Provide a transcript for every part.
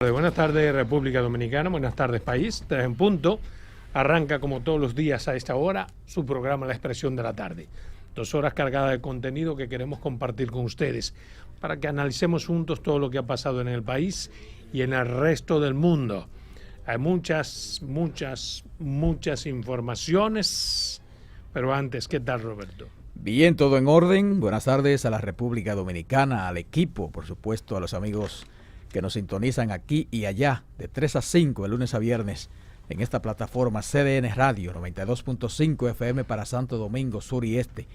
Buenas tardes, República Dominicana. Buenas tardes, país. 3 en punto. Arranca como todos los días a esta hora su programa La Expresión de la Tarde. 2 horas cargadas de contenido que queremos compartir con ustedes para que analicemos juntos todo lo que ha pasado en el país y en el resto del mundo. Hay muchas informaciones, pero antes, ¿qué tal, Roberto? Bien, todo en orden. Buenas tardes a la República Dominicana, al equipo, por supuesto, a los amigos que nos sintonizan aquí y allá, de 3 a 5, de lunes a viernes, en esta plataforma CDN Radio, 92.5 FM para Santo Domingo Sur y Este,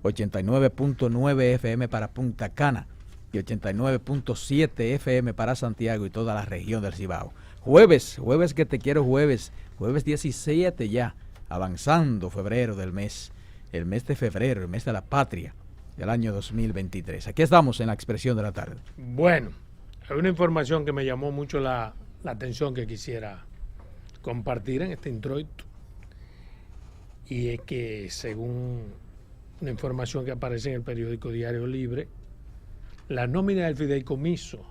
89.9 FM para Punta Cana y 89.7 FM para Santiago y toda la región del Cibao. Jueves que te quiero jueves 17 ya, avanzando febrero del mes, el mes de febrero, el mes de la patria del año 2023. Aquí estamos en la Expresión de la Tarde. Bueno, hay una información que me llamó mucho la atención que quisiera compartir en este introito, y es que según una información que aparece en el periódico Diario Libre, la nómina del fideicomiso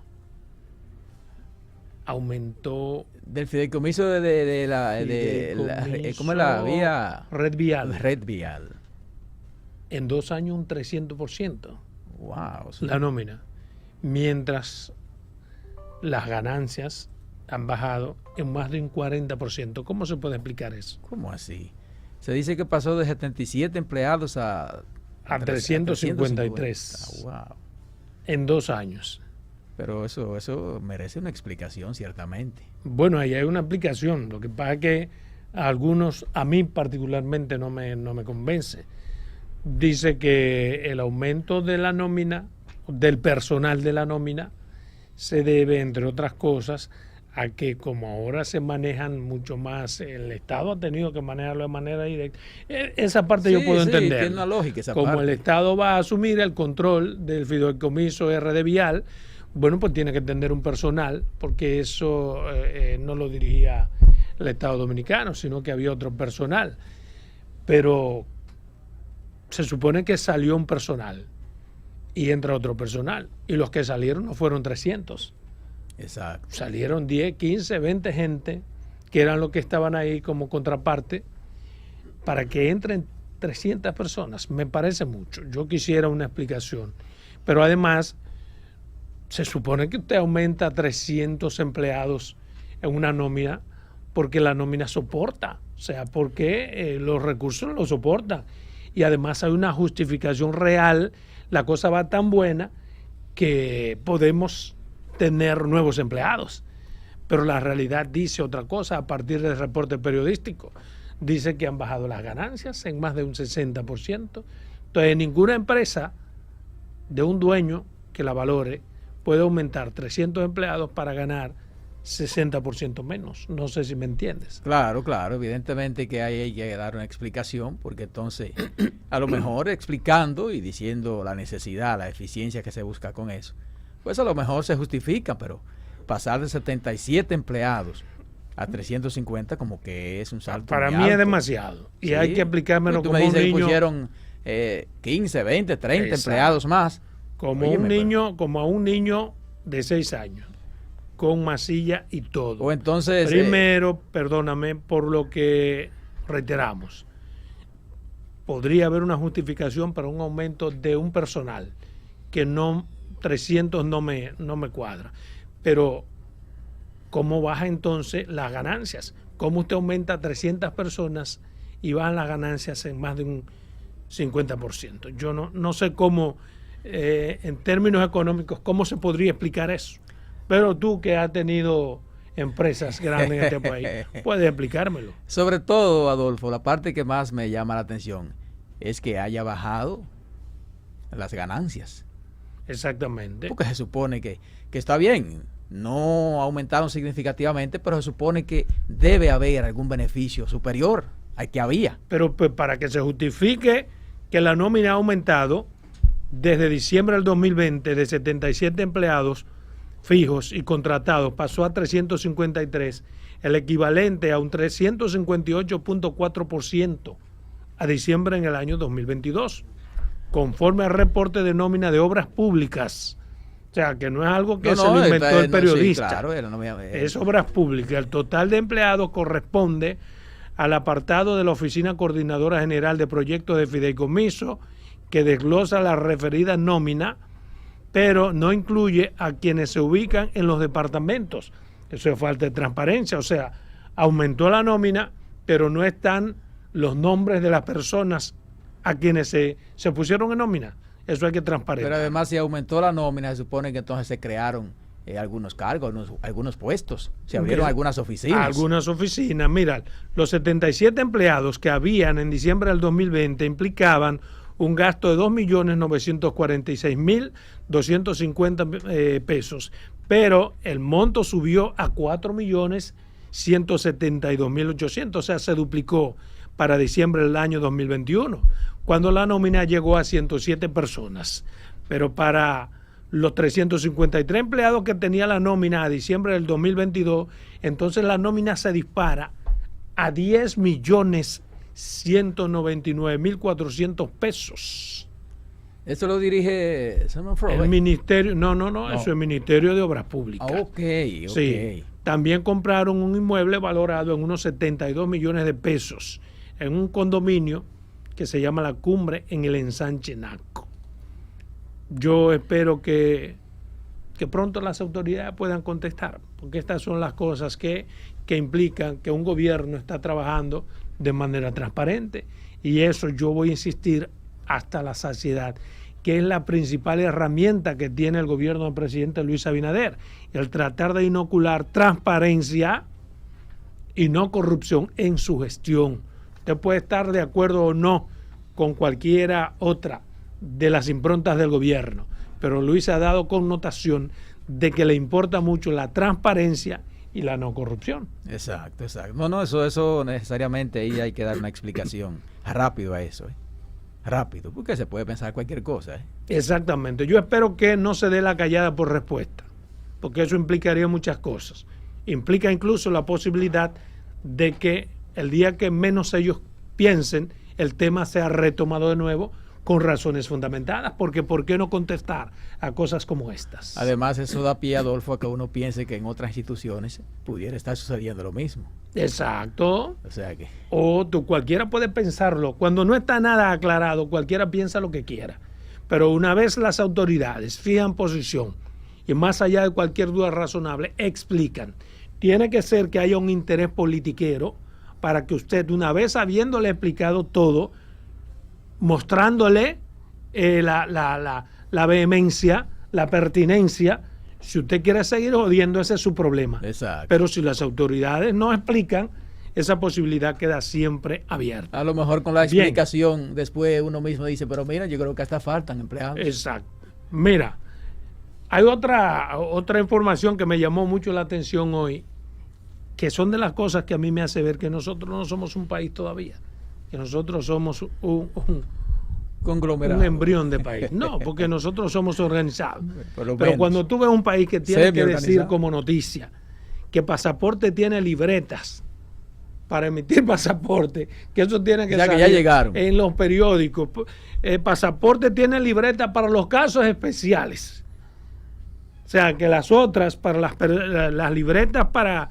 aumentó. Del fideicomiso de ¿cómo es la vía? Red Vial. Red Vial. En 2 años un 300%. Wow. La nómina. Mientras las ganancias han bajado en más de un 40%. ¿Cómo se puede explicar eso? ¿Cómo así? Se dice que pasó de 77 empleados a 353. Wow. En 2 años. Pero eso merece una explicación, ciertamente. Bueno, ahí hay una explicación. Lo que pasa es que a algunos, a mí particularmente, no me convence. Dice que el aumento de la nómina, del personal de la nómina, se debe, entre otras cosas, a que como ahora se manejan mucho más, el Estado ha tenido que manejarlo de manera directa. Esa parte yo puedo entender. Tiene una lógica esa como parte. El Estado va a asumir el control del fideicomiso RD Vial, bueno, pues tiene que tener un personal, porque eso no lo dirigía el Estado Dominicano, sino que había otro personal. Pero se supone que salió un personal y entra otro personal, y los que salieron no fueron 300. Exacto. Salieron 10, 15, 20 gente que eran los que estaban ahí como contraparte para que entren 300 personas. Me parece mucho. Yo quisiera una explicación. Pero además, se supone que usted aumenta 300 empleados en una nómina porque la nómina soporta. O sea, porque los recursos no lo soportan. Y además hay una justificación real. La cosa va tan buena que podemos tener nuevos empleados. Pero la realidad dice otra cosa a partir del reporte periodístico. Dice que han bajado las ganancias en más de un 60%. Entonces, ninguna empresa de un dueño que la valore puede aumentar 300 empleados para ganar 60% menos. No sé si me entiendes. Claro, evidentemente que hay que dar una explicación, porque entonces a lo mejor explicando y diciendo la necesidad, la eficiencia que se busca con eso, pues a lo mejor se justifica, pero pasar de 77 empleados a 350 como que es un salto. Para muy mí alto. Es demasiado, y sí. hay que explicármelo tú como me dices un que niño. pusieron 15, 20, 30 Exacto. empleados más. Como Óyeme, un niño, como a un niño de 6 años, con masilla y todo. O entonces Primero, perdóname por lo que reiteramos, podría haber una justificación para un aumento de un personal que no, 300 no me cuadra. Pero ¿cómo baja entonces las ganancias? ¿Cómo usted aumenta 300 personas y bajan las ganancias en más de un 50%? Yo no sé cómo, en términos económicos, cómo se podría explicar eso. Pero tú, que has tenido empresas grandes en este país, puedes explicármelo. Sobre todo, Adolfo, la parte que más me llama la atención es que haya bajado las ganancias. Exactamente. Porque se supone que está bien, no aumentaron significativamente, pero se supone que debe haber algún beneficio superior al que había. Pero pues, para que se justifique que la nómina ha aumentado desde diciembre del 2020 de 77 empleados fijos y contratados, pasó a 353, el equivalente a un 358.4% a diciembre en el año 2022, conforme al reporte de nómina de obras públicas O sea, que no es algo que se lo inventó el periodista. Sí, claro, es obras públicas. El total de empleados corresponde al apartado de la Oficina Coordinadora General de Proyectos de Fideicomiso, que desglosa la referida nómina, pero no incluye a quienes se ubican en los departamentos. Eso es falta de transparencia. O sea, aumentó la nómina, pero no están los nombres de las personas a quienes se pusieron en nómina. Eso hay que transparentar. Pero además, si aumentó la nómina, se supone que entonces se crearon algunos cargos, algunos puestos. Se abrieron algunas oficinas. Algunas oficinas. Mira, los 77 empleados que habían en diciembre del 2020 implicaban un gasto de 2.946.250 pesos, pero el monto subió a 4.172.800, o sea, se duplicó para diciembre del año 2021, cuando la nómina llegó a 107 personas. Pero para los 353 empleados que tenía la nómina a diciembre del 2022, entonces la nómina se dispara a 10.199.400 pesos. ¿Eso lo dirige Simon Freud? El ministerio, no, eso es el Ministerio de Obras Públicas. Ok. Sí, también compraron un inmueble valorado en unos 72 millones de pesos en un condominio que se llama La Cumbre en el ensanche Naco. Yo espero que pronto las autoridades puedan contestar, porque estas son las cosas que implican que un gobierno está trabajando de manera transparente, y eso yo voy a insistir hasta la saciedad, que es la principal herramienta que tiene el gobierno del presidente Luis Abinader, el tratar de inocular transparencia y no corrupción en su gestión. Usted puede estar de acuerdo o no con cualquiera otra de las improntas del gobierno, pero Luis ha dado connotación de que le importa mucho la transparencia y la no corrupción. Exacto. No, eso necesariamente ahí hay que dar una explicación rápido a eso. Rápido, porque se puede pensar cualquier cosa. Exactamente. Yo espero que no se dé la callada por respuesta, porque eso implicaría muchas cosas. Implica incluso la posibilidad de que el día que menos ellos piensen, el tema sea retomado de nuevo con razones fundamentadas, porque ¿por qué no contestar a cosas como estas? Además, eso da pie, Adolfo, a que uno piense que en otras instituciones pudiera estar sucediendo lo mismo. Exacto. O sea que... cualquiera puede pensarlo. Cuando no está nada aclarado, cualquiera piensa lo que quiera. Pero una vez las autoridades fijan posición y más allá de cualquier duda razonable, explican. Tiene que ser que haya un interés politiquero para que usted, una vez habiéndole explicado todo, mostrándole la vehemencia, la pertinencia, si usted quiere seguir jodiendo, ese es su problema. Exacto. Pero si las autoridades no explican, esa posibilidad queda siempre abierta. A lo mejor con la explicación después uno mismo dice, pero mira, yo creo que hasta faltan empleados. Exacto. Mira, hay otra información que me llamó mucho la atención hoy, que son de las cosas que a mí me hace ver que nosotros no somos un país todavía, que nosotros somos un conglomerado, un embrión de país. No, porque nosotros somos organizados. Pero cuando tú ves un país que tiene que decir como noticia que Pasaporte tiene libretas para emitir pasaporte, que eso tiene que salir ya llegaron en los periódicos. Pasaporte tiene libretas para los casos especiales. O sea, que las otras, para las libretas para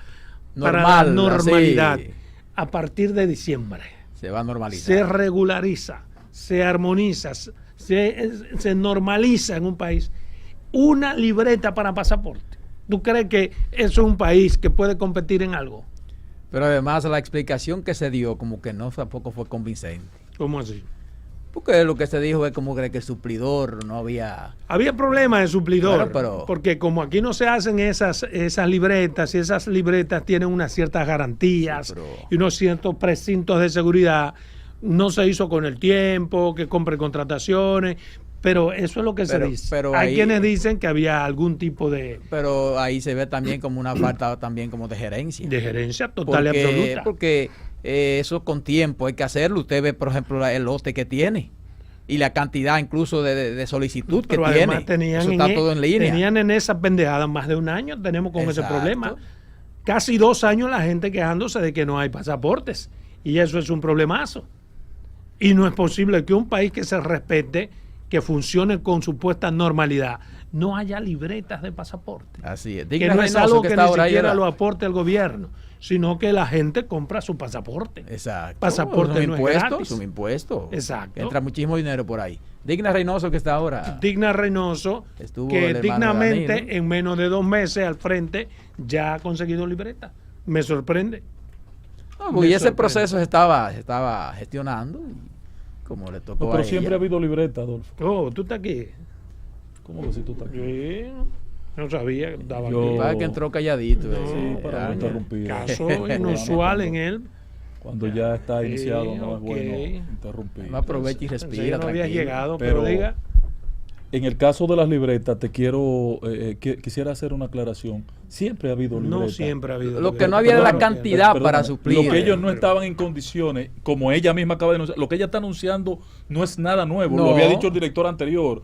la normalidad, sí. A partir de diciembre se va a normalizar. Se regulariza, se armoniza, se normaliza en un país una libreta para pasaporte. ¿Tú crees que eso es un país que puede competir en algo? Pero además la explicación que se dio como que no tampoco fue convincente. ¿Cómo así? Porque lo que se dijo es como que el suplidor no había... Había problemas de suplidor, pero... porque como aquí no se hacen esas libretas, y esas libretas tienen unas ciertas garantías, sí, y unos ciertos precintos de seguridad, no se hizo con el tiempo, que compre contrataciones, pero eso es lo que se dice. Pero hay quienes dicen que había algún tipo de... Pero ahí se ve también como una falta también como de gerencia. De gerencia total y absoluta. Porque eso con tiempo hay que hacerlo. Usted ve, por ejemplo, el lote que tiene y la cantidad incluso de solicitud que tiene. Eso está todo en línea. Tenían en esa pendejada más de un año, tenemos con ese problema. Casi 2 años la gente quejándose de que no hay pasaportes. Y eso es un problemazo. Y no es posible que un país que se respete, que funcione con supuesta normalidad, no haya libretas de pasaporte. Así es. Que Digna no es Reynoso, algo que que está ni ahora ahí, siquiera ¿verdad? lo aporte el gobierno, sino que la gente compra su pasaporte. Exacto. Pasaporte Es un no es impuesto, gratis. es un impuesto. Exacto. Entra muchísimo dinero por ahí. Digna Reynoso, que está ahora. Digna Reynoso, Estuvo que el hermano dignamente Danilo. en menos de 2 meses al frente ya ha conseguido libreta. Me sorprende. No, y ese proceso se estaba gestionando, y como le tocó No, pero a siempre ella. ha habido libreta, Adolfo. Oh, ¿tú estás aquí? ¿Cómo que si tú estás aquí? Sí, no sabía que estaba Yo- aquí. Para que entró calladito. No, Sí, para no interrumpir. Caso inusual en él. Cuando ya está Sí, iniciado, no ok. es bueno interrumpir. No aprovecha y Pensé que respira, no había tranquilo. llegado, pero Pero- diga. En el caso de las libretas, te quisiera hacer una aclaración. Siempre ha habido libretas. No siempre ha habido. Lo que libreta. no había era la Perdón, cantidad Perdóname, para suplir. Lo que ellos no estaban en condiciones, como ella misma acaba de denunciar, lo que ella está anunciando no es nada nuevo. No. Lo había dicho el director anterior,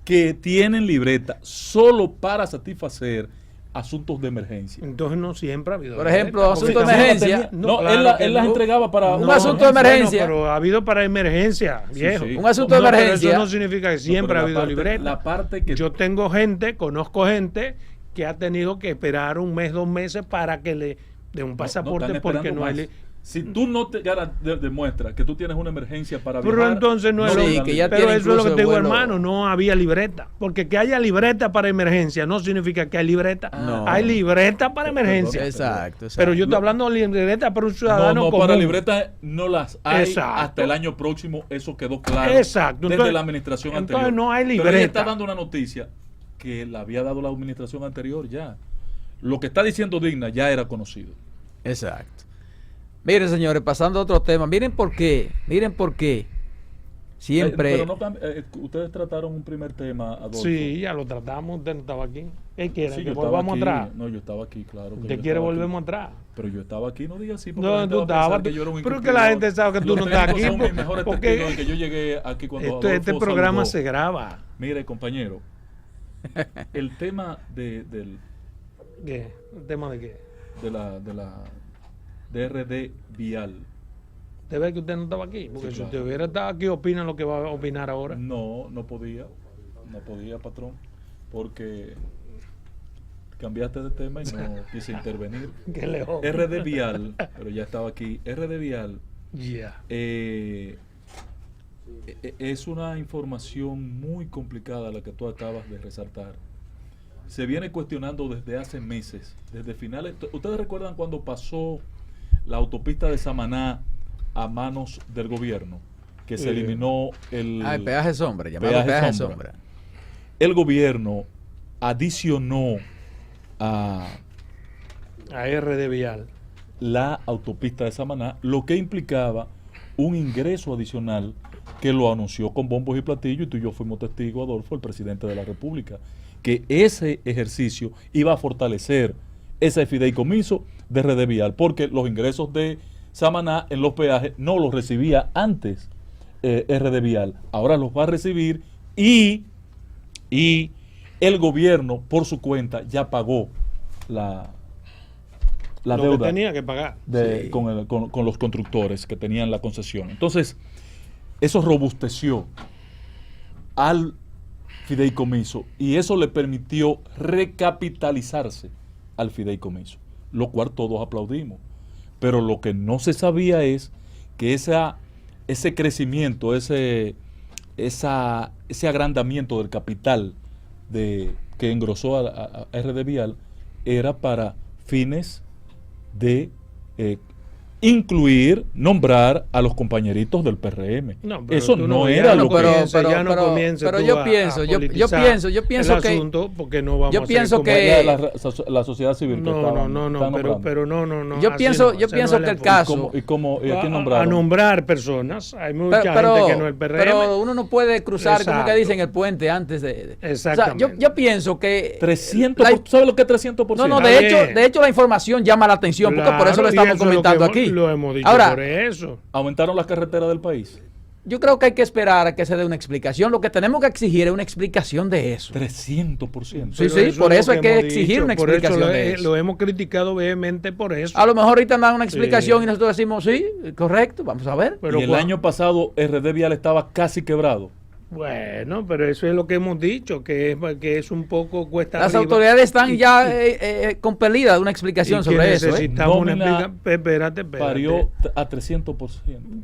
que tienen libreta solo para satisfacer asuntos de emergencia. Entonces no siempre ha habido. Por ejemplo, libreta, asunto porque de tampoco emergencia. tenía- No, claro él que las no. entregaba para Un asunto de emergencia. Bueno, pero ha habido para emergencia, viejo. sí. Un asunto de No, pero emergencia. eso no significa que siempre pero ha la habido parte- libreta. la parte que- Yo tengo gente, conozco gente que ha tenido que esperar 1 mes, 2 meses para que le dé un pasaporte están porque esperando no hay. más. Si tú no te demuestras que tú tienes una emergencia para Pero viajar, entonces no es Sí, lo te dan que ya libreta. Pero tiene eso es lo que incluso te digo, vuelo. hermano. No había libreta. Porque que haya libreta para emergencia no significa que hay libreta. No. Hay libreta para emergencia. Exacto, exacto. Pero yo estoy hablando de libreta para un ciudadano No, común. para libreta no las hay Exacto. hasta el año próximo, eso quedó claro. Exacto. Desde Entonces- la administración entonces anterior. no hay Pero ella libreta. está dando una noticia que la había dado la administración anterior ya. Lo que está diciendo Digna ya era conocido. Exacto. Miren, señores, pasando a otro tema. Miren por qué siempre. Pero no ustedes trataron un primer tema, Adolfo. Sí, ya lo tratamos. Usted no estaba aquí. ¿Qué quiere? Sí, que yo estaba volvamos aquí. atrás. No, yo estaba aquí, claro. que ¿Usted yo quiere estaba aquí. volvemos atrás? Pero yo estaba aquí, no digas así. porque la No, gente tú va a pensar estabas. que yo era un Pero que incumplidor. la gente sabe que tú Los no estás técnicos aquí. son mis mejores porque testigos de que yo llegué aquí cuando este Adolfo programa saludó. se graba. Mire, compañero, el tema ¿Qué? ¿El tema de qué? de la DRD vial. ¿Usted ve que usted no estaba aquí? Porque Sí, si claro. usted hubiera estado aquí, opina lo que va a opinar ahora. No podía, patrón, porque cambiaste de tema y no quise intervenir. Que lejos. RD vial, pero ya estaba aquí. RD vial Ya. es una información muy complicada la que tú acabas de resaltar. Se viene cuestionando desde hace meses, desde finales. ¿Ustedes recuerdan cuando pasó la autopista de Samaná a manos del gobierno? Que se eliminó el Peaje sombra, llamado peaje peaje sombra. sombra. El gobierno adicionó a A RD Vial. la autopista de Samaná, lo que implicaba un ingreso adicional que lo anunció con bombos y platillos, y tú y yo fuimos testigos, Adolfo, el presidente de la República, que ese ejercicio iba a fortalecer ese fideicomiso de RD Vial, porque los ingresos de Samaná en los peajes no los recibía antes RD Vial, ahora los va a recibir y el gobierno por su cuenta ya pagó la Lo deuda que tenía que pagar. Sí. con los constructores que tenían la concesión. Entonces, eso robusteció al fideicomiso y eso le permitió recapitalizarse al fideicomiso, lo cual todos aplaudimos. Pero lo que no se sabía es que ese crecimiento, ese agrandamiento del capital que engrosó a RD Vial era para fines de incluir, nombrar a los compañeritos del PRM. No, pero Eso tú no ya era no lo que... comiences, pero- ya no pero- comiences pero tú yo a pienso, yo politizar pienso el que- asunto, porque no vamos yo a pienso hacer que- la sociedad civil que no, estaban pero no. Yo así pienso- no, yo ese pienso no es que el enfoque. caso- ¿Y a quién A nombraron? nombrar personas. Hay mucha Pero, gente que no es el PRM. pero uno no puede cruzar, como que Exacto. dicen, el puente antes de... Exactamente. O sea, yo pienso que... 300, la- ¿sabes lo que es 300%? No, Está de bien. hecho la información llama la atención, porque por eso lo Claro, y estamos eso es lo comentando que aquí. Lo hemos dicho Ahora, por eso. ¿Aumentaron las carreteras del país? yo creo que hay que esperar a que se dé una explicación. Lo que tenemos que exigir es una explicación de eso. 300%. Sí, Pero por es eso lo hay que hemos exigir dicho, una por eso explicación de eso. Lo hemos criticado vehemente por eso. A lo mejor ahorita dan una explicación Sí. y nosotros decimos, sí, correcto, vamos a ver. Pero y el año pasado RD Vial estaba casi quebrado. Bueno, pero eso es lo que hemos dicho, que es un poco cuesta Las arriba. autoridades están ya compelidas de una explicación sobre eso. Necesitamos una Nómina espérate. Parió a 300%.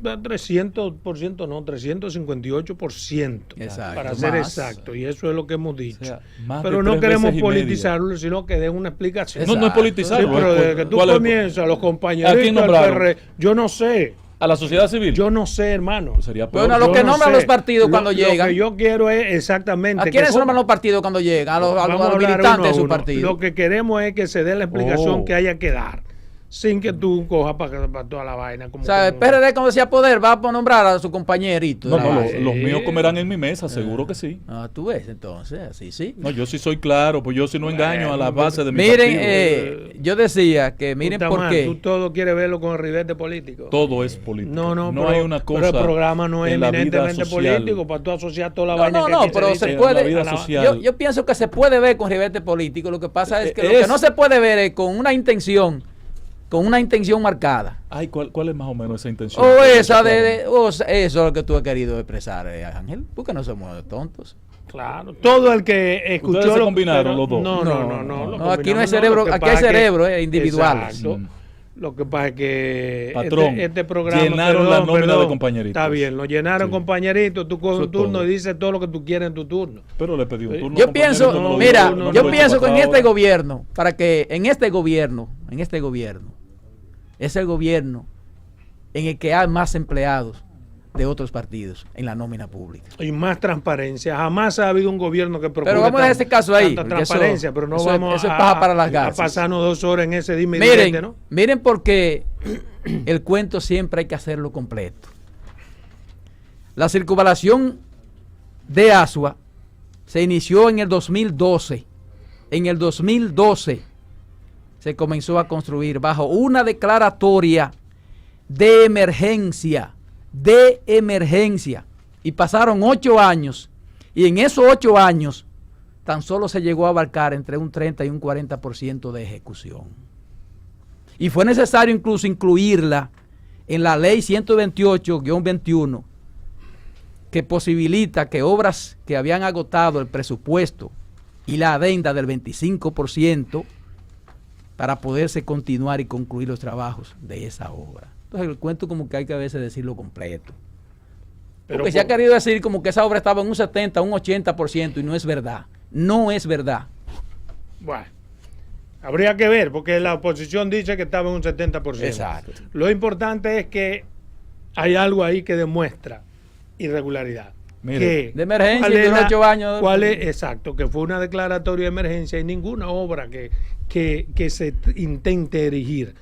300% no, 358%. Exacto, para ser más. exacto. Y eso es lo que hemos dicho. O sea, más pero de no 3 queremos veces y media. politizarlo, sino que den una explicación. No, no es politizarlo. Sí, pero es desde que tú ¿cuál es el- comienzas, los ¿A compañeritos quién del nombraron? PRD, yo no sé. ¿A la sociedad civil? Yo no sé, hermano. Pues sería peor. Bueno, a los Yo que no nombran sé. los partidos cuando Lo llegan. que yo quiero es exactamente. ¿A quiénes nombran los partidos cuando llegan? A los Vamos a hablar militantes uno a de su uno. partido. Lo que queremos es que se dé la explicación Oh. que haya que dar, sin que tú cojas para toda la vaina. Como O sea, el PRD, cuando decía poder, va a nombrar a su compañerito. No, de la no, base. los míos comerán en mi mesa, seguro que sí. Ah, tú ves, entonces, así sí. No, yo sí soy claro, pues yo sí no engaño a la base de mi Miren, partido. yo decía que miren Puta por madre, qué. Tú todo quieres verlo con el ribete político. Todo es político. No, no pero, hay una cosa. pero el programa no es en la vida eminentemente social. político para tú asociar toda la No, vaina no, que no, aquí pero dice. se en puede. la vida social. Yo pienso que se puede ver con ribete político. Lo que pasa es que lo Es- que no se puede ver es con una intención marcada. Ay, ¿cuál es más o menos esa intención? O esa eso es lo que tú has querido expresar, Ángel, porque no somos tontos. Claro, todo el que escuchó Ustedes se lo- combinaron pero- los dos. No, No, lo aquí no hay combinamos, cerebro, lo que aquí pasa hay es que- cerebros individuales. Exacto. Mm. Lo que pasa es que Patrón, este programa llenaron la nómina de compañeritos. Está bien, lo llenaron Sí. compañeritos, tú coges Eso un turno todo. y dices todo lo que tú quieres en tu turno. Pero le pedí un turno. Yo compañero, pienso, no me lo mira, dio, no me yo lo pienso que en 24 este horas. gobierno, para que en este gobierno, es el gobierno en el que hay más empleados de otros partidos en la nómina pública. Y más transparencia. Jamás ha habido un gobierno que procure Pero vamos a dejar ese caso ahí, tanta porque eso- transparencia, pero no eso- vamos eso es paja para las a garzas. pasarnos 2 horas en ese dime y direte, Miren, ¿no? miren porque el cuento siempre hay que hacerlo completo. La circunvalación de Asua se inició en el 2012. En el 2012 se comenzó a construir bajo una declaratoria de emergencia. Y pasaron 8 años. Y en esos 8 años tan solo se llegó a abarcar entre un 30 y un 40% de ejecución. Y fue necesario incluso incluirla en la ley 128-21, que posibilita que obras que habían agotado el presupuesto y la adenda del 25% para poderse continuar y concluir los trabajos de esa obra. Entonces el cuento como que hay que a veces decirlo completo. Porque se ha querido decir como que esa obra estaba en un 70, un 80% y no es verdad. No es verdad. Bueno, habría que ver, porque la oposición dice que estaba en un 70%. Exacto. Lo importante es que hay algo ahí que demuestra irregularidad. Mire, Que- de emergencia ¿cuál y de es 8 años. ¿Cuál es? Exacto, que fue una declaratoria de emergencia y ninguna obra que se intente erigir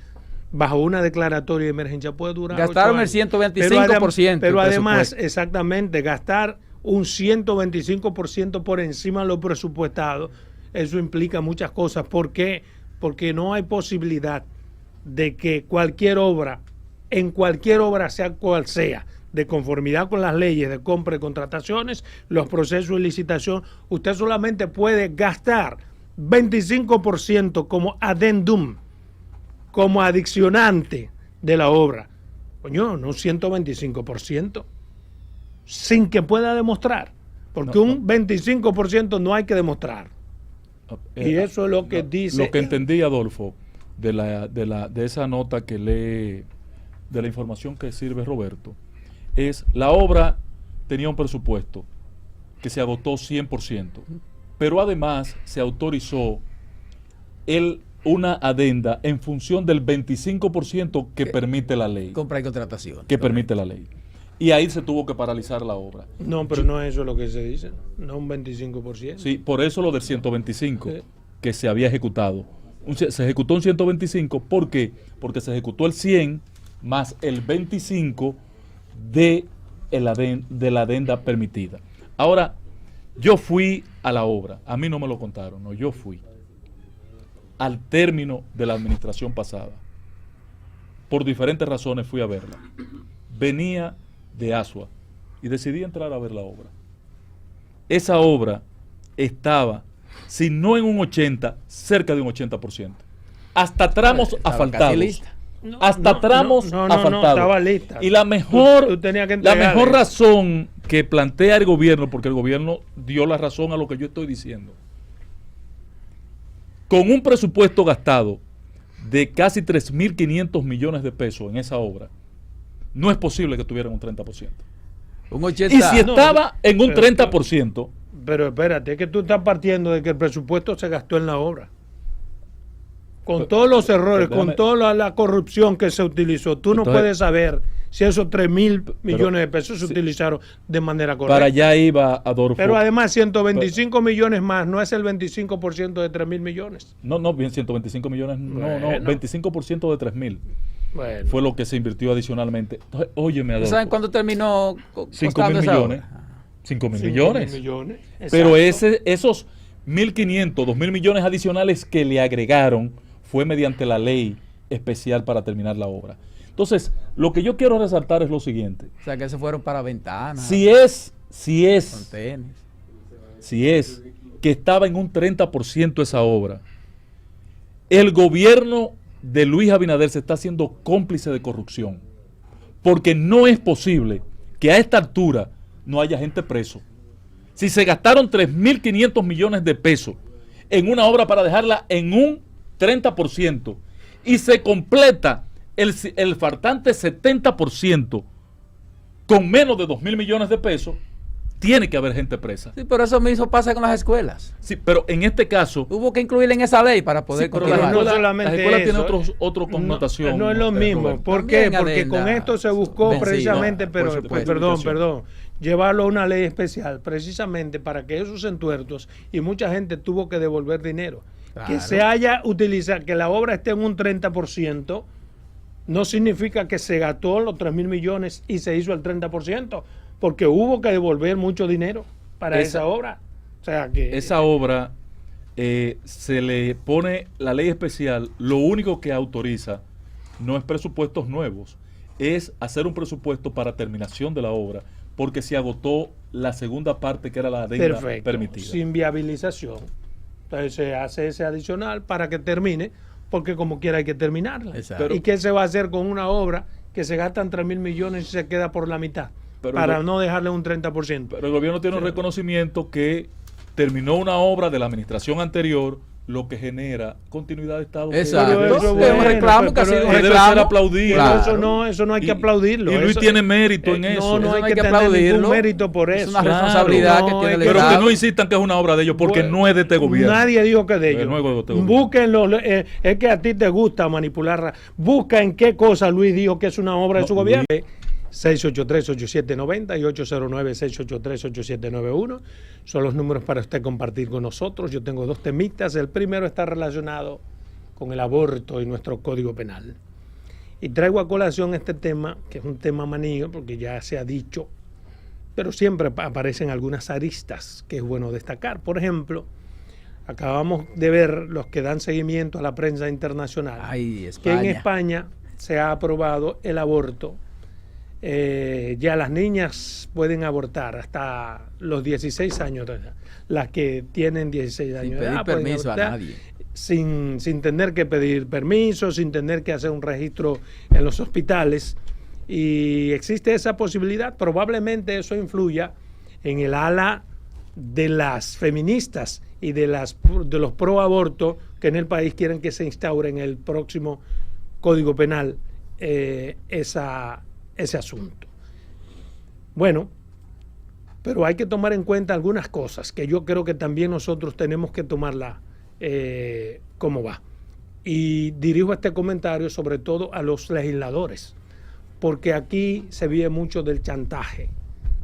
bajo una declaratoria de emergencia puede durar. Gastaron 8 el años. 125% Pero del además, presupuesto. exactamente, gastar un 125% por encima de lo presupuestado, eso implica muchas cosas. ¿Por qué? Porque no hay posibilidad de que cualquier obra, en cualquier obra, sea cual sea, de conformidad con las leyes de compra y contrataciones, los procesos de licitación, usted solamente puede gastar 25% como adendum, como adicionante de la obra. Coño, no 125%, sin que pueda demostrar, porque No, un 25% no hay que demostrar. Y eso es lo que dice. Lo que entendí, Adolfo, de esa nota que lee, de la información que sirve Roberto, es la obra tenía un presupuesto que se agotó 100%, pero además se autorizó una adenda en función del 25% que permite la ley. Compra y contratación. Que permite la ley. Y ahí se tuvo que paralizar la obra. No, pero no es eso lo que se dice, no un 25%. Sí, por eso lo del 125 Sí. que se había ejecutado. Se ejecutó un 125, ¿por qué? Porque se ejecutó el 100 más el 25 de la adenda permitida. Ahora, yo fui a la obra, a mí no me lo contaron, no, yo fui al término de la administración pasada. Por diferentes razones fui a verla. Venía de Asua y decidí entrar a ver la obra. Esa obra estaba, si no en un 80, cerca de un 80%. Hasta tramos Estaba asfaltados. casi lista. Hasta tramos no, asfaltados. estaba lista. Y la mejor, Tú tenías que la entregarle. mejor razón que plantea el gobierno, porque el gobierno dio la razón a lo que yo estoy diciendo. Con un presupuesto gastado de casi 3.500 millones de pesos en esa obra, no es posible que tuvieran un 30%. Un 80. Y si estaba en un pero- 30%, Pero espérate, es que tú estás partiendo de que el presupuesto se gastó en la obra. Con todos los errores, déjame- con toda la corrupción que se utilizó, tú no Entonces- puedes saber si esos 3.000 millones de pesos se sí. utilizaron de manera correcta. para allá iba Adolfo. Pero además 125 millones más no es el 25% de 3.000 millones. No, bien, 125 millones, no, Bueno. 25% de 3.000 Bueno, fue lo que se invirtió adicionalmente. Entonces, óyeme, Adolfo, ¿Saben cuándo terminó 5.000 costando esa millones. obra? 5.000 5.000 millones. Exacto. Pero esos 1.500, 2.000 millones adicionales que le agregaron fue mediante la ley especial para terminar la obra. Entonces, lo que yo quiero resaltar es lo siguiente. O sea, que se fueron para ventanas, Si es contenes. que estaba en un 30% esa obra, el gobierno de Luis Abinader se está haciendo cómplice de corrupción, porque no es posible que a esta altura no haya gente preso. Si se gastaron 3.500 millones de pesos en una obra para dejarla en un 30% y se completa el faltante 70% con menos de 2.000 millones de pesos, tiene que haber gente presa. Sí, pero eso mismo pasa con las escuelas. Sí, pero en este caso, Hubo que incluirla en esa ley para poder sí, pero continuar. no solamente las escuelas eso, tienen otra connotación. No es lo mismo. Roberto. ¿Por qué? También Porque con adenda esto se buscó vencido, precisamente, por pero supuesto. perdón, llevarlo a una ley especial, precisamente para que esos entuertos, y mucha gente tuvo que devolver dinero, Claro. que se haya utilizado, que la obra esté en un 30%, no significa que se gastó los 3.000 millones y se hizo el 30%, porque hubo que devolver mucho dinero para esa obra. O sea que Esa obra se le pone la ley especial, lo único que autoriza no es presupuestos nuevos, es hacer un presupuesto para terminación de la obra, porque se agotó la segunda parte que era la adenda perfecto, permitida. sin viabilización. Entonces se hace ese adicional para que termine, porque como quiera hay que terminarla. Exacto. ¿Y qué se va a hacer con una obra que se gastan 3.000 millones y se queda por la mitad? Pero para lo- no dejarle un 30%. Pero el gobierno tiene un reconocimiento que terminó una obra de la administración anterior, lo que genera continuidad de Estado. Exacto. Pero eso Es un bueno, reclamo que ha pero sido un que debe reclamo. ser aplaudido. Pero Claro. eso no hay que Y- aplaudirlo. y Luis Eso- tiene mérito en eso. No Eso hay que tener aplaudirlo. ningún mérito por Es eso. una Claro. responsabilidad que No, tiene es el que- Pero que Estado. no insistan que es una obra de ellos, porque Bueno, no es de este gobierno. Nadie dijo que de ellos. No es de este gobierno. Búsquenlo. Es que a ti te gusta manipular. Busca en qué cosa Luis dijo que es una obra de No, su gobierno. 683-8790 y 809-683-8791 son los números para usted compartir con nosotros. Yo tengo dos temitas. El primero está relacionado con el aborto y nuestro código penal. Y traigo a colación este tema, que es un tema manío, porque ya se ha dicho, pero siempre aparecen algunas aristas que es bueno destacar. Por ejemplo, acabamos de ver los que dan seguimiento a la prensa internacional, Ay, que España. en España se ha aprobado el aborto. Ya las niñas pueden abortar hasta los 16 años de edad. Las que tienen 16 años Sin de pedir edad pueden permiso a abortar nadie. sin tener que pedir permiso, sin tener que hacer un registro en los hospitales. Y existe esa posibilidad. Probablemente eso influya en el ala de las feministas y de los pro aborto que en el país quieren que se instaure en el próximo Código Penal ese asunto. Bueno, pero hay que tomar en cuenta algunas cosas que yo creo que también nosotros tenemos que tomarla como va. Y dirijo este comentario sobre todo a los legisladores, porque aquí se vive mucho del chantaje,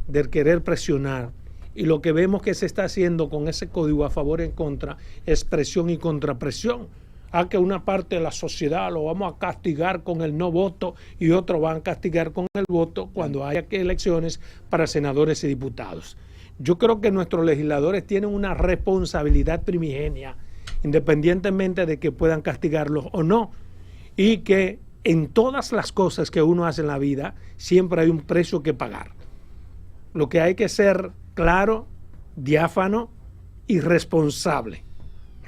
del querer presionar, y lo que vemos que se está haciendo con ese código a favor y en contra es presión y contrapresión. A que una parte de la sociedad lo vamos a castigar con el no voto y otro van a castigar con el voto cuando haya elecciones para senadores y diputados. Yo creo que nuestros legisladores tienen una responsabilidad primigenia, independientemente de que puedan castigarlos o no, y que en todas las cosas que uno hace en la vida siempre hay un precio que pagar. Lo que hay que ser claro, diáfano y responsable.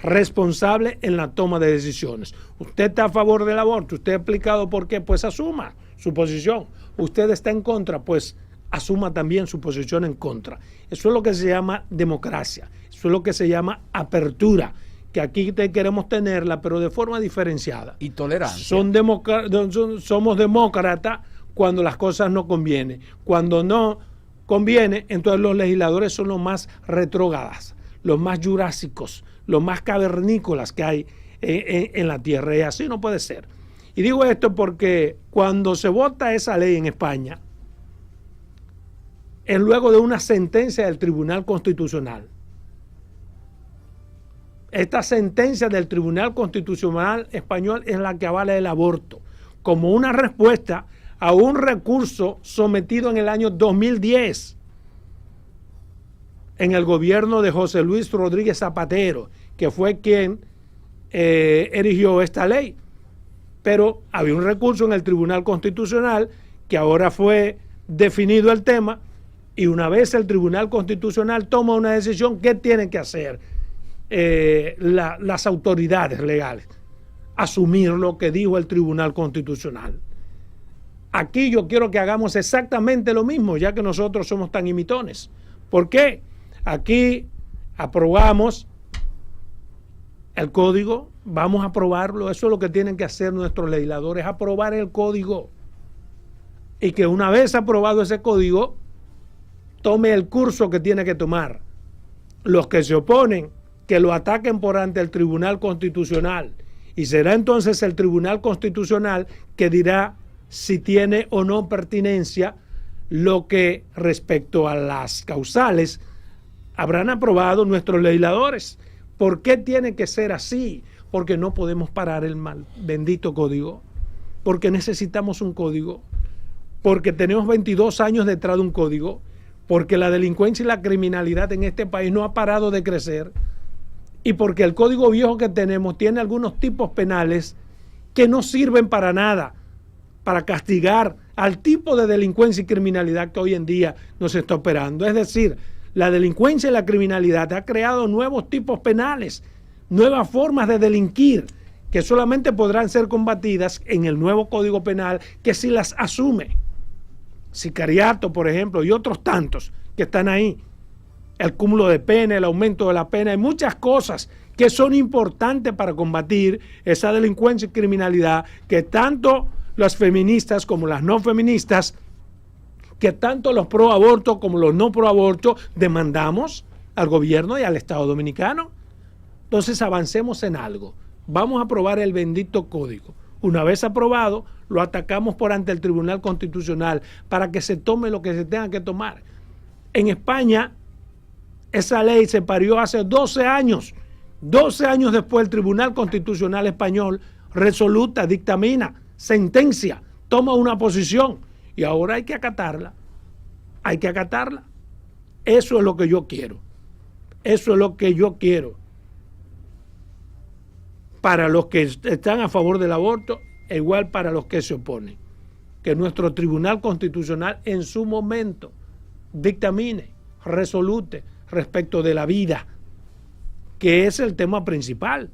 Responsable en la toma de decisiones. Usted está a favor del aborto, usted ha explicado por qué, pues asuma su posición. Usted está en contra, pues asuma también su posición en contra. Eso es lo que se llama democracia, eso es lo que se llama apertura, que aquí queremos tenerla, pero de forma diferenciada. Y tolerancia. Somos demócratas cuando las cosas no convienen. Cuando no conviene, entonces los legisladores son los más retrógradas, los más jurásicos, los más cavernícolas que hay en la tierra. Y así no puede ser. Y digo esto porque cuando se vota esa ley en España, es luego de una sentencia del Tribunal Constitucional. Esta sentencia del Tribunal Constitucional español es la que avala el aborto, como una respuesta a un recurso sometido en el año 2010 en el gobierno de José Luis Rodríguez Zapatero, que fue quien erigió esta ley. Pero había un recurso en el Tribunal Constitucional que ahora fue definido el tema, y una vez el Tribunal Constitucional toma una decisión, ¿qué tienen que hacer las autoridades legales? Asumir lo que dijo el Tribunal Constitucional. Aquí yo quiero que hagamos exactamente lo mismo, ya que nosotros somos tan imitones. ¿Por qué? Aquí aprobamos el código, vamos a aprobarlo, eso es lo que tienen que hacer nuestros legisladores, aprobar el código. Y que una vez aprobado ese código, tome el curso que tiene que tomar. Los que se oponen, que lo ataquen por ante el Tribunal Constitucional. Y será entonces el Tribunal Constitucional que dirá si tiene o no pertinencia lo que respecto a las causales habrán aprobado nuestros legisladores. ¿Por qué tiene que ser así? Porque no podemos parar el mal bendito código, porque necesitamos un código, porque tenemos 22 años detrás de un código, porque la delincuencia y la criminalidad en este país no ha parado de crecer, y porque el código viejo que tenemos tiene algunos tipos penales que no sirven para nada, para castigar al tipo de delincuencia y criminalidad que hoy en día nos está operando. Es decir, la delincuencia y la criminalidad ha creado nuevos tipos penales, nuevas formas de delinquir, que solamente podrán ser combatidas en el nuevo Código Penal, que si las asume. Sicariato, por ejemplo, y otros tantos que están ahí. El cúmulo de pena, el aumento de la pena, hay muchas cosas que son importantes para combatir esa delincuencia y criminalidad que tanto las feministas como las no feministas, que tanto los pro aborto como los no pro aborto demandamos al gobierno y al Estado dominicano. Entonces avancemos en algo. Vamos a aprobar el bendito código. Una vez aprobado, lo atacamos por ante el Tribunal Constitucional para que se tome lo que se tenga que tomar. En España, esa ley se parió hace 12 años. 12 años después, el Tribunal Constitucional español resoluta, dictamina, sentencia, toma una posición y ahora hay que acatarla. Hay que acatarla. Eso es lo que yo quiero. Eso es lo que yo quiero. Para los que están a favor del aborto, e igual para los que se oponen. Que nuestro Tribunal Constitucional en su momento dictamine, resolute respecto de la vida, que es el tema principal.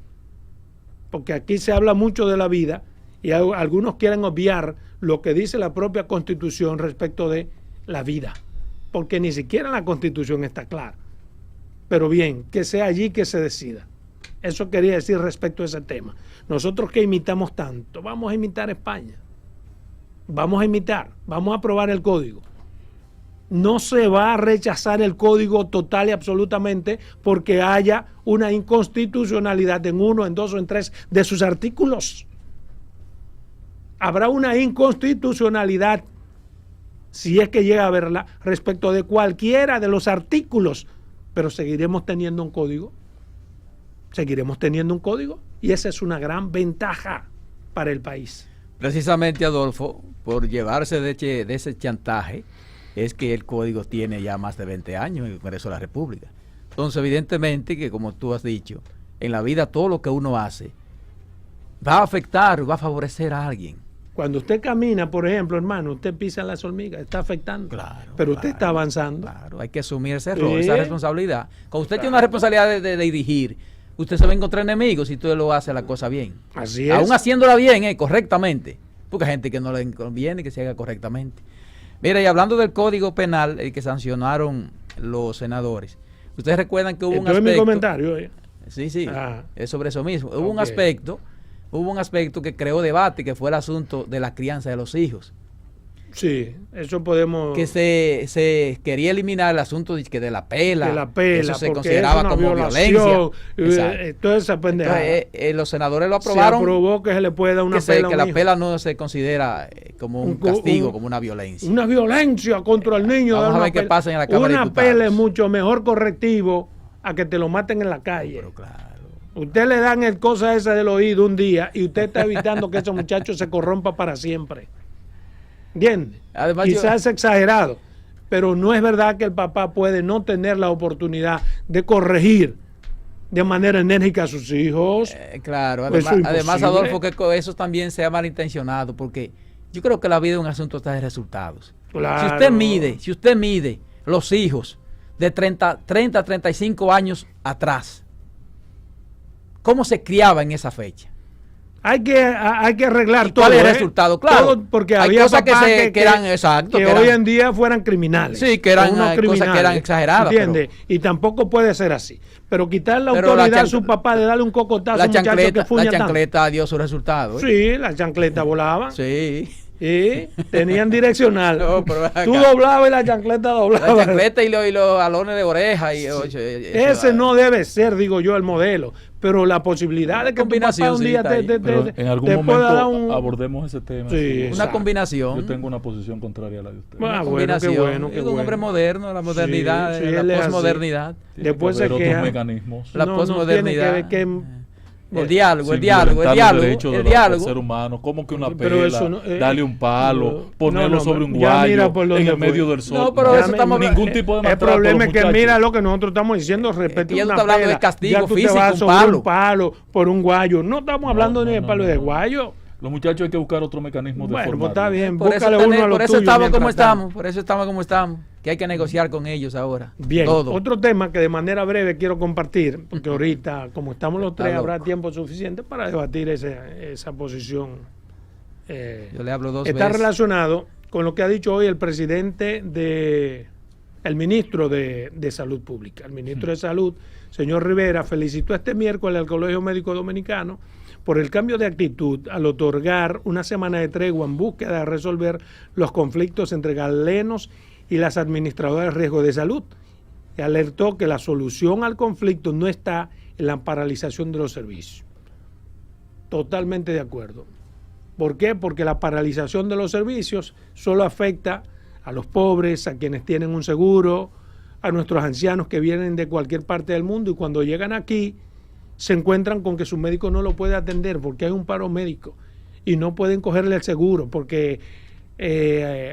Porque aquí se habla mucho de la vida y algunos quieren obviar lo que dice la propia Constitución respecto de la vida, porque ni siquiera en la Constitución está claro. Pero bien, que sea allí que se decida. Eso quería decir respecto a ese tema. Nosotros que imitamos tanto, vamos a imitar España. Vamos a imitar, vamos a aprobar el código. No se va a rechazar el código total y absolutamente porque haya una inconstitucionalidad en uno, en dos o en tres de sus artículos. Habrá una inconstitucionalidad, si es que llega a haberla, respecto de cualquiera de los artículos, pero seguiremos teniendo un código. Seguiremos teniendo un código y esa es una gran ventaja para el país. Precisamente, Adolfo, por llevarse de ese chantaje, es que el código tiene ya más de 20 años en el Congreso de la República. Entonces, evidentemente que, como tú has dicho, en la vida todo lo que uno hace va a afectar, va a favorecer a alguien. Cuando usted camina, por ejemplo, hermano, usted pisa las hormigas, está afectando. Claro, pero usted está avanzando. Claro, hay que asumir ese rol, esa responsabilidad. Cuando usted tiene una responsabilidad de dirigir, usted se va a encontrar enemigos si usted lo hace la cosa bien. Así es. Aún haciéndola bien, correctamente. Porque hay gente que no le conviene que se haga correctamente. Mira, y hablando del Código Penal, el que sancionaron los senadores, ustedes recuerdan que hubo un aspecto... mi comentario. Sí, es sobre eso mismo. Hubo un aspecto que creó debate, que fue el asunto de la crianza de los hijos. Sí, eso podemos... Que se quería eliminar el asunto de la pela. De la pela, eso se porque consideraba es una como violación, violencia. Toda esa pendejada. Entonces, los senadores lo aprobaron. Se aprobó que se le puede dar una pela a que un la hijo. pela no se considera como un castigo, como una violencia. Una violencia contra el niño. Vamos a ver qué pasa en la Cámara de Diputados. Una pela es mucho mejor correctivo a que te lo maten en la calle. Pero claro. Usted le dan el cosa esa del oído un día y usted está evitando que ese muchacho se corrompa para siempre. ¿Entiendes? Además, quizás es exagerado, pero no es verdad que el papá puede no tener la oportunidad de corregir de manera enérgica a sus hijos. Claro, Pues además Adolfo, que eso también sea malintencionado, porque yo creo que la vida es un asunto de resultados. Claro. Si usted mide los hijos de 30 a 35 años atrás, ¿cómo se criaba en esa fecha? Hay que arreglar todo. ¿Cuál es el resultado? Claro. Todo, porque hay había cosas papás que eran exacto, que hoy en día fueran criminales. Sí, que eran cosas que eran exageradas. ¿Entiendes? Y tampoco puede ser así. Pero quitar la autoridad a su papá de darle un cocotazo a un muchacho que fuña La chancleta dio su resultado. Sí, la chancleta volaba. Sí. Sí, tenían direccional. No, tú doblabas y la chancleta doblaba. La chancleta y los alones de oreja. Ese no debe ser, digo yo, el modelo. Pero la posibilidad de que tu papá un día en algún momento abordemos ese tema. Sí, una combinación. Yo tengo una posición contraria a la de usted. Una combinación. Qué bueno, qué un hombre moderno, la modernidad, la posmodernidad. Después se queja. Mecanismos. La posmodernidad. El diálogo. El ser humano, como que una pela, darle un palo, ponerlo sobre un guayo en el medio del sol. No, pero eso estamos ningún tipo de maltrato. El problema es que mira lo que nosotros estamos diciendo respecto a una hablando pela. de castigo ya tú físico, te vas sobre un palo por un guayo. No estamos hablando ni de palo de guayo. Los muchachos hay que buscar otro mecanismo de formarlo. Pues está bien, por eso estamos como estamos, que hay que negociar con ellos ahora. Bien, otro tema que de manera breve quiero compartir, porque ahorita, como estamos los tres, habrá tiempo suficiente para debatir esa posición. Yo le hablo dos está veces. Relacionado con lo que ha dicho hoy el presidente el ministro de Salud Pública. El ministro de Salud, señor Rivera, felicitó este miércoles al Colegio Médico Dominicano por el cambio de actitud al otorgar una semana de tregua en búsqueda de resolver los conflictos entre galenos y las administradoras de riesgo de salud. Y alertó que la solución al conflicto no está en la paralización de los servicios. Totalmente de acuerdo. ¿Por qué? Porque la paralización de los servicios solo afecta a los pobres, a quienes tienen un seguro, a nuestros ancianos que vienen de cualquier parte del mundo y cuando llegan aquí se encuentran con que su médico no lo puede atender porque hay un paro médico y no pueden cogerle el seguro porque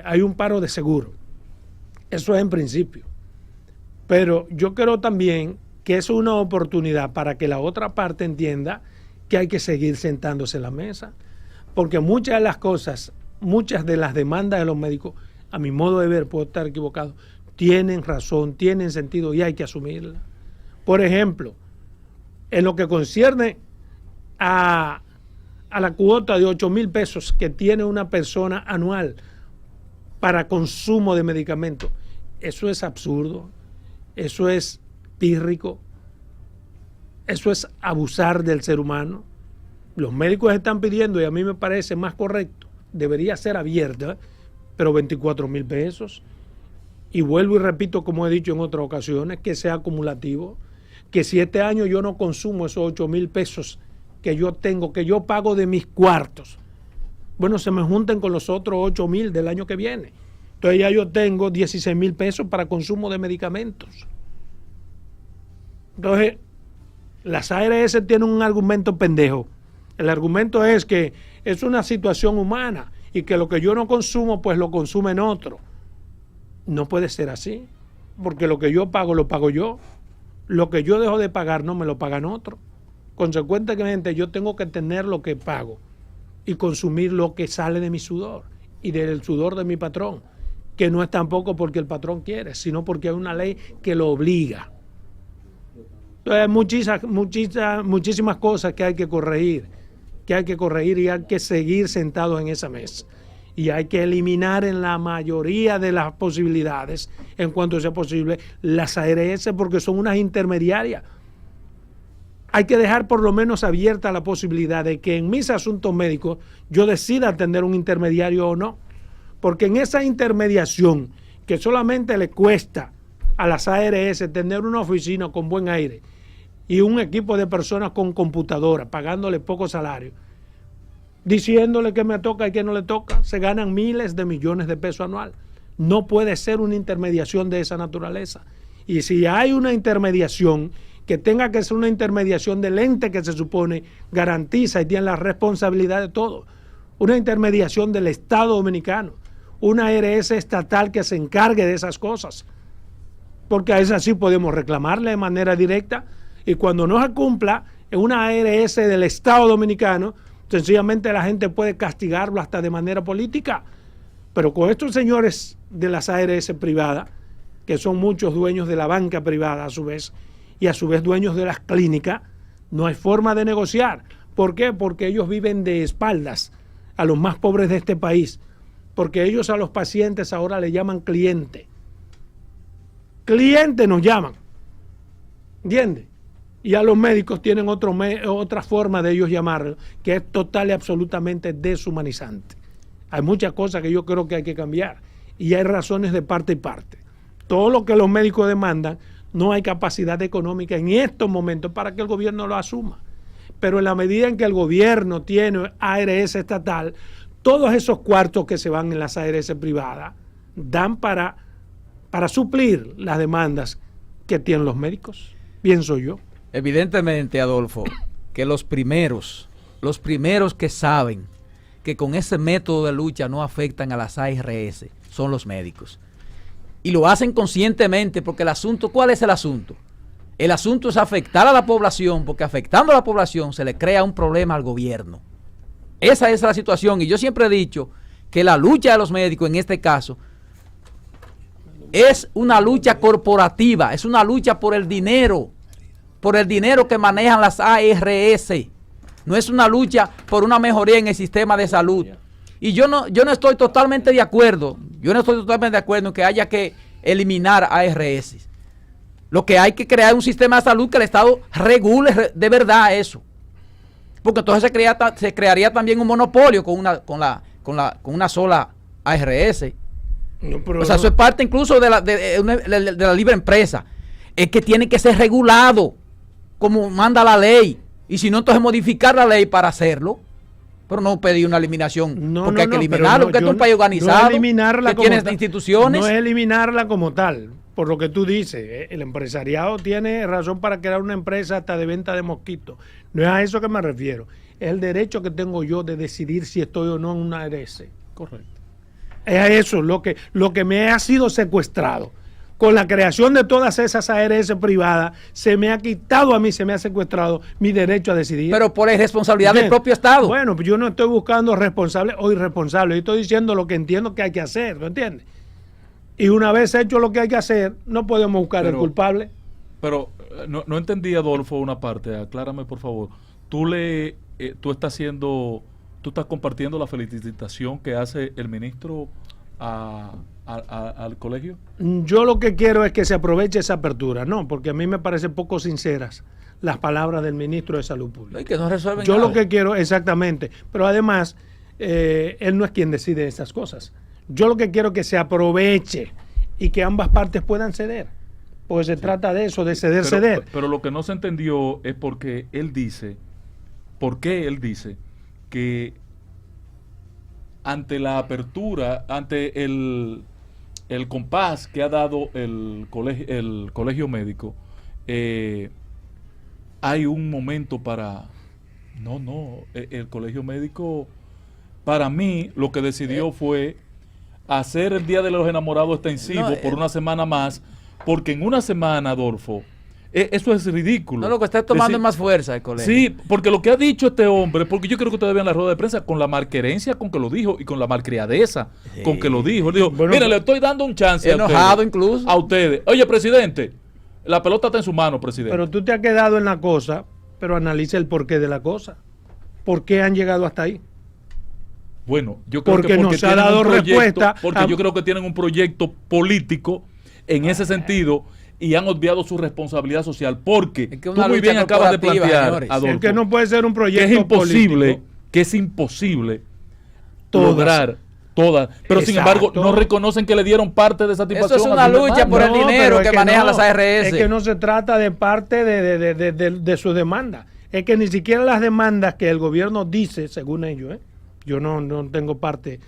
hay un paro de seguro. Eso es en principio. Pero yo creo también que es una oportunidad para que la otra parte entienda que hay que seguir sentándose en la mesa. Porque muchas de las cosas, muchas de las demandas de los médicos, a mi modo de ver, puedo estar equivocado, tienen razón, tienen sentido y hay que asumirla. Por ejemplo, en lo que concierne a la cuota de 8,000 pesos que tiene una persona anual para consumo de medicamentos, eso es absurdo, eso es pírrico, eso es abusar del ser humano. Los médicos están pidiendo, y a mí me parece más correcto, debería ser abierta, pero 24,000 pesos. Y vuelvo y repito, como he dicho en otras ocasiones, que sea acumulativo, que si este año yo no consumo esos 8,000 pesos que yo tengo, que yo pago de mis cuartos, bueno, se me junten con los otros 8,000 del año que viene. Entonces ya yo tengo 16,000 pesos para consumo de medicamentos. Entonces, las ARS tienen un argumento pendejo. El argumento es que es una situación humana y que lo que yo no consumo, pues lo consumen otro. No puede ser así, porque lo que yo pago, lo pago yo. Lo que yo dejo de pagar, no me lo pagan otros. Consecuentemente, yo tengo que tener lo que pago y consumir lo que sale de mi sudor y del sudor de mi patrón, que no es tampoco porque el patrón quiere, sino porque hay una ley que lo obliga. Entonces, muchísimas cosas que hay que corregir y hay que seguir sentados en esa mesa. y hay que eliminar en la mayoría de las posibilidades, en cuanto sea posible, las ARS porque son unas intermediarias. Hay que dejar por lo menos abierta la posibilidad de que en mis asuntos médicos yo decida tener un intermediario o no, porque en esa intermediación que solamente le cuesta a las ARS tener una oficina con buen aire y un equipo de personas con computadora, pagándole poco salario, diciéndole que me toca y que no le toca, se ganan miles de millones de pesos anual. No puede ser una intermediación de esa naturaleza. Y si hay una intermediación, que tenga que ser una intermediación del ente que se supone garantiza y tiene la responsabilidad de todo. Una intermediación del Estado Dominicano, una ARS estatal que se encargue de esas cosas. Porque a esa sí podemos reclamarle de manera directa, y cuando no se cumpla en una ARS del Estado Dominicano, sencillamente la gente puede castigarlo hasta de manera política. Pero con estos señores de las ARS privadas, que son muchos dueños de la banca privada a su vez, y a su vez dueños de las clínicas, no hay forma de negociar. ¿Por qué? Porque ellos viven de espaldas a los más pobres de este país, porque ellos a los pacientes ahora le llaman cliente. Cliente nos llaman, ¿entiendes? Y a los médicos tienen otra forma de ellos llamarlo, que es total y absolutamente deshumanizante. Hay muchas cosas que yo creo que hay que cambiar, y hay razones de parte y parte. Todo lo que los médicos demandan, no hay capacidad económica en estos momentos para que el gobierno lo asuma. Pero en la medida en que el gobierno tiene ARS estatal, todos esos cuartos que se van en las ARS privadas dan para suplir las demandas que tienen los médicos, pienso yo. Evidentemente, Adolfo, que los primeros que saben que con ese método de lucha no afectan a las ARS son los médicos. Y lo hacen conscientemente, porque el asunto, ¿cuál es el asunto? El asunto es afectar a la población, porque afectando a la población se le crea un problema al gobierno. Esa es la situación, y yo siempre he dicho que la lucha de los médicos en este caso es una lucha corporativa, es una lucha por el dinero que manejan las ARS. No es una lucha por una mejoría en el sistema de salud. Y yo no estoy totalmente de acuerdo, en que haya que eliminar ARS. Lo que hay que crear es un sistema de salud que el Estado regule de verdad eso. Porque entonces se crearía también un monopolio con una sola ARS. No, o sea, eso es parte incluso de la libre empresa. Es que tiene que ser regulado como manda la ley. Y si no, entonces modificar la ley para hacerlo. Pero no pedir una eliminación, porque hay que eliminarlo, porque es un país organizado, que tiene instituciones. No es eliminarla como tal, por lo que tú dices. El empresariado tiene razón para crear una empresa hasta de venta de mosquitos. No es a eso que me refiero. Es el derecho que tengo yo de decidir si estoy o no en una ARS. Correcto. Es a eso lo que me ha sido secuestrado. Con la creación de todas esas ARS privadas, se me ha quitado a mí, se me ha secuestrado mi derecho a decidir. Pero por irresponsabilidad del propio Estado. Bueno, pues yo no estoy buscando responsable o irresponsable, yo estoy diciendo lo que entiendo que hay que hacer, ¿me entiendes? Y una vez hecho lo que hay que hacer, no podemos buscar el culpable. Pero no entendí, Adolfo, una parte, aclárame por favor. Tú estás compartiendo la felicitación que hace el ministro al colegio. Yo lo que quiero es que se aproveche esa apertura, no, porque a mí me parecen poco sinceras las palabras del ministro de Salud Pública. Y que no resuelven yo nada. Lo que quiero, exactamente, pero además él no es quien decide esas cosas. Yo lo que quiero es que se aproveche y que ambas partes puedan ceder, porque se trata de eso, de ceder. Pero lo que no se entendió es porque él dice, que ante la apertura, ante el compás que ha dado el colegio médico, hay un momento para... el colegio médico, para mí, lo que decidió fue hacer el Día de los Enamorados extensivo por una semana más, porque en una semana, Adolfo, eso es ridículo. No, lo que está tomando es más fuerza el colegio. Sí, porque lo que ha dicho este hombre, porque yo creo que ustedes vean la rueda de prensa con la malquerencia con que lo dijo y con la malcriadeza con que lo dijo. Él dijo, bueno, mira, le estoy dando un chance enojado a ustedes, incluso. A ustedes. Oye, presidente, la pelota está en su mano, presidente. Pero tú te has quedado en la cosa, pero analiza el porqué de la cosa. ¿Por qué han llegado hasta ahí? Bueno, yo creo Porque que no se ha tienen dado un proyecto, respuesta porque yo creo que tienen un proyecto político en ese sentido y han obviado su responsabilidad social, porque Es que tú una muy bien lucha acabas de corporativa, plantear, señores. Adolfo, Es que no puede ser un que proyecto es imposible, político. Todas. lograr todas, pero sin embargo Exacto. no reconocen que le dieron parte de satisfacción. Eso es a una sus lucha demandas. por el dinero pero es que manejan las ARS. Es que no se trata de parte de su demanda. Es que ni siquiera las demandas que el gobierno dice, según ellos, yo no tengo parte,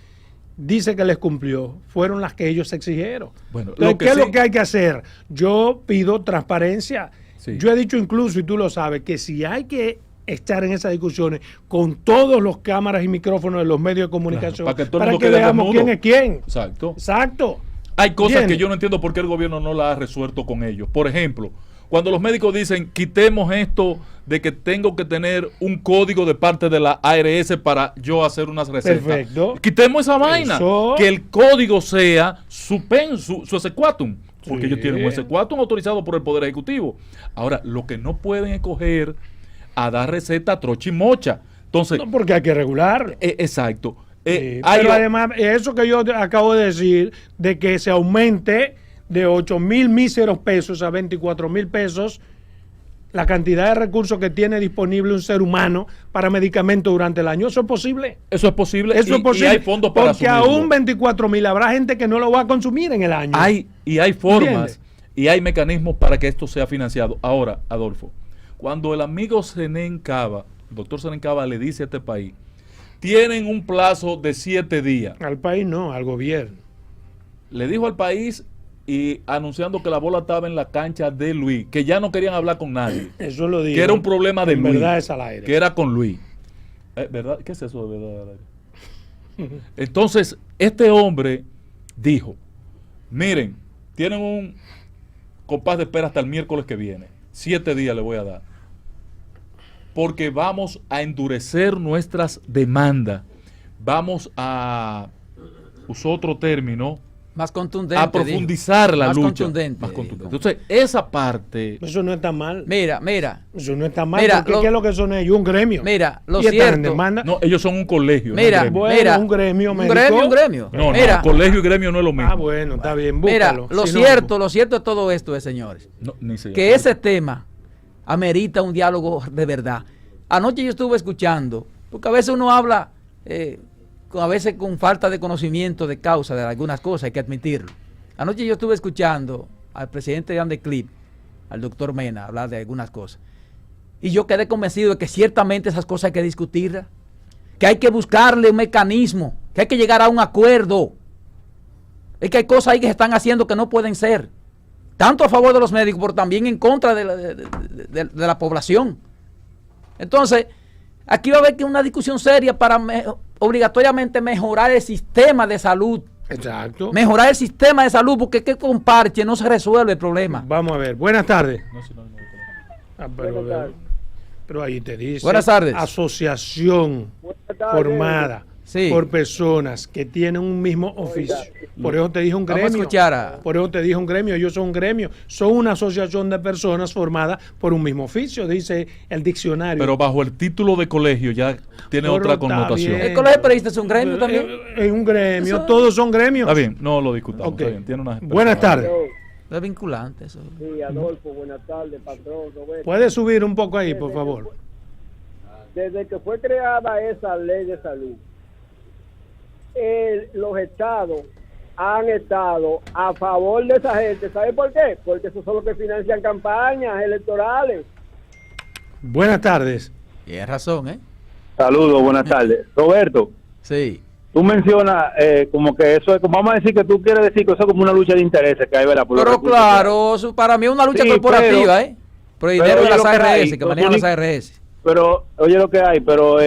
dice que les cumplió, fueron las que ellos exigieron. Bueno, Entonces, lo que ¿qué es sí- lo que hay que hacer? Yo pido transparencia. Sí. Yo he dicho incluso, y tú lo sabes, que si hay que estar en esas discusiones con todos los cámaras y micrófonos de los medios de comunicación, para que todo el mundo quede veamos desnudo. quién es quién. Exacto. Exacto. Hay cosas ¿Entiendes? que yo no entiendo por qué el gobierno no las ha resuelto con ellos. Por ejemplo, cuando los médicos dicen quitemos esto de que tengo que tener un código de parte de la ARS para yo hacer unas recetas. Perfecto. Quitemos esa vaina. Eso. Que el código sea su exequatum. Porque Sí. ellos tienen un exequatum autorizado por el Poder Ejecutivo. Ahora, lo que no pueden es coger a dar receta a trocha y mocha. Entonces, No, porque hay que regular. exacto. Sí, Hay pero o- además, eso que yo acabo de decir, de que se aumente de 8,000 míseros pesos a 24,000 pesos la cantidad de recursos que tiene disponible un ser humano para medicamentos durante el año, ¿eso es posible? Eso es posible. Eso es posible. Y hay fondos para porque asumirlo. aún 24,000 habrá gente que no lo va a consumir en el año. Hay formas ¿Entiendes? y hay mecanismos para que esto sea financiado. Ahora, Adolfo, cuando el amigo Zenén Cava, el doctor Zenén Cava, le dice a este país, tienen un plazo de 7 días. Al país no, al gobierno. Le dijo al país y anunciando que la bola estaba en la cancha de Luis, que ya no querían hablar con nadie, Eso lo digo. que era un problema de En Luis, verdad es al aire. que era con Luis. ¿Verdad? ¿Qué es eso de verdad al aire? Entonces, este hombre dijo, miren, tienen un compás de espera hasta el miércoles que viene. 7 días le voy a dar. Porque vamos a endurecer nuestras demandas. Vamos a, usó otro término, Más contundente. a profundizar dijo. la Más lucha. contundente. Más contundente. Entonces, esa parte... Eso no está mal. Mira, Eso no está mal. Mira, Porque ¿qué es lo que son ellos? Un gremio. Mira, lo Y están en cierto- demanda. No, ellos son un colegio. no Mira, un gremio. Bueno, mira, un gremio un médico. gremio, un gremio. No, Mira, no, colegio y gremio no es lo mismo. Ah, bueno, está bien, mira, búscalo. lo Si no, cierto de todo esto es, señores, No, ni se que llama. ese tema amerita un diálogo de verdad. Anoche yo estuve escuchando, porque a veces uno habla, a veces con falta de conocimiento de causa de algunas cosas, hay que admitirlo. Anoche yo estuve escuchando al presidente de Andeclip, al doctor Mena, hablar de algunas cosas. Y yo quedé convencido de que ciertamente esas cosas hay que discutirlas, que hay que buscarle un mecanismo, que hay que llegar a un acuerdo. Es que hay cosas ahí que se están haciendo que no pueden ser, tanto a favor de los médicos, pero también en contra de la población. Entonces, aquí va a haber que una discusión seria para obligatoriamente mejorar el sistema de salud. Exacto. Mejorar el sistema de salud, porque es que con parche no se resuelve el problema. Vamos a ver. Buenas tardes. No, si no, no, no. Ah, Buenas tardes. pero ahí te dice. Buenas tardes. Asociación Buenas tardes. formada Sí. por personas que tienen un mismo oficio. Por eso te dije un Vamos a gremio. escuchar a- Por eso te dije un gremio. Ellos son un gremio. Son una asociación de personas formadas por un mismo oficio, dice el diccionario. Pero bajo el título de colegio ya tiene Pero otra está connotación. bien. El colegio de periodistas es un gremio también. Es un gremio. Eso- Todos son gremios. Está bien, no lo discutamos. Ok. Está bien, tiene una Buenas tardes. Yo, Es vinculante eso. sí, Adolfo, buenas tardes, patrón, Roberto. Puedes subir un poco ahí, por favor. Desde que fue creada esa ley de salud, los estados han estado a favor de esa gente. ¿Sabe por qué? Porque esos son los que financian campañas electorales. Buenas tardes. Tienes razón, ¿eh? Saludos, buenas tardes. Roberto, Sí. tú mencionas como que eso es, como vamos a decir que tú quieres decir que eso es como una lucha de intereses que hay, ¿verdad? Por los Pero recursos claro, para mí es una lucha Sí, corporativa, ¿eh? Por el dinero de oye las lo que ARS, hay, que los manejan las únicos- ARS. Pero, oye lo que hay, pero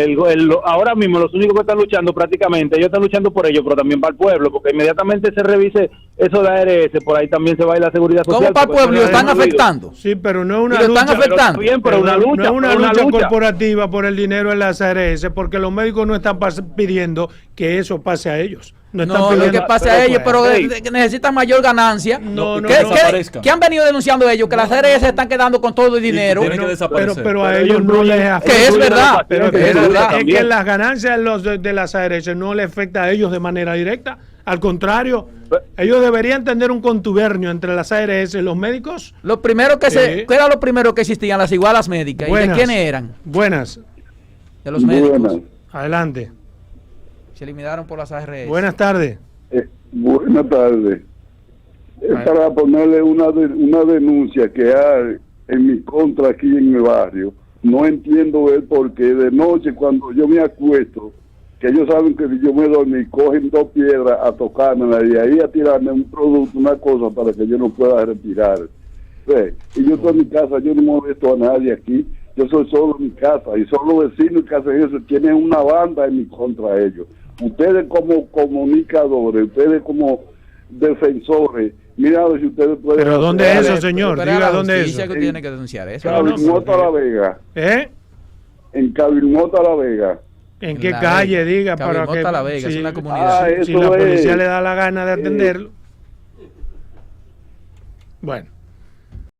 ahora mismo los únicos que están luchando prácticamente, ellos están luchando por ellos, pero también para el pueblo, porque inmediatamente se revise eso de ARS, por ahí también se va a ir la seguridad social. ¿Cómo para el porque pueblo? eso ¿Lo están no es incluido. afectando? Sí, pero no es una ¿Y lo están lucha. afectando? Bien, pero una No lucha. es una pero lucha corporativa por el dinero en las ARS, porque los médicos no están pidiendo que eso pase a ellos. No están No, lo pidiendo que pase a ellos, pero hey. que necesitan mayor ganancia. No, no, ¿Qué, no. qué han venido denunciando ellos? Que las ARS se están quedando con todo el dinero. tienen que desaparecer. pero a Pero ellos ellos no les afecta. Que es verdad. Pero que es verdad. es que las ganancias de las ARS no le afecta a ellos de manera directa. Al contrario, ellos deberían tener un contubernio entre las ARS y los médicos. Lo primero que Sí. ¿qué era lo primero que existían? Las igualas médicas. ¿Y de Buenas. quiénes eran? Buenas, De los médicos. adelante. Se eliminaron por las ARS. Buenas tardes. Buenas tardes. Es Ay. para ponerle una denuncia que hay en mi contra aquí en mi barrio. No entiendo el porqué. De noche, cuando yo me acuesto, que ellos saben que si yo me dormí, cogen 2 piedras a tocármela y ahí a tirarme un producto, una cosa para que yo no pueda respirar. ¿Ve? Y yo estoy en mi casa, yo no molesto a nadie aquí. Yo soy solo en mi casa y son los vecinos que hacen eso. Tienen una banda en mi contra ellos. Ustedes como comunicadores, ustedes como defensores, mira a ver si ustedes pueden... ¿Pero dónde es eso, Pero señor? era Diga la dónde es justicia eso. que tiene que denunciar eso. Cabilmota La Vega. ¿Eh? En Cabilmota La Vega. ¿En qué La calle? Vega. Diga para que... Cabilmota La Vega, es si- una comunidad. Ah, si eso la policía es. le da la gana de atenderlo. Bueno.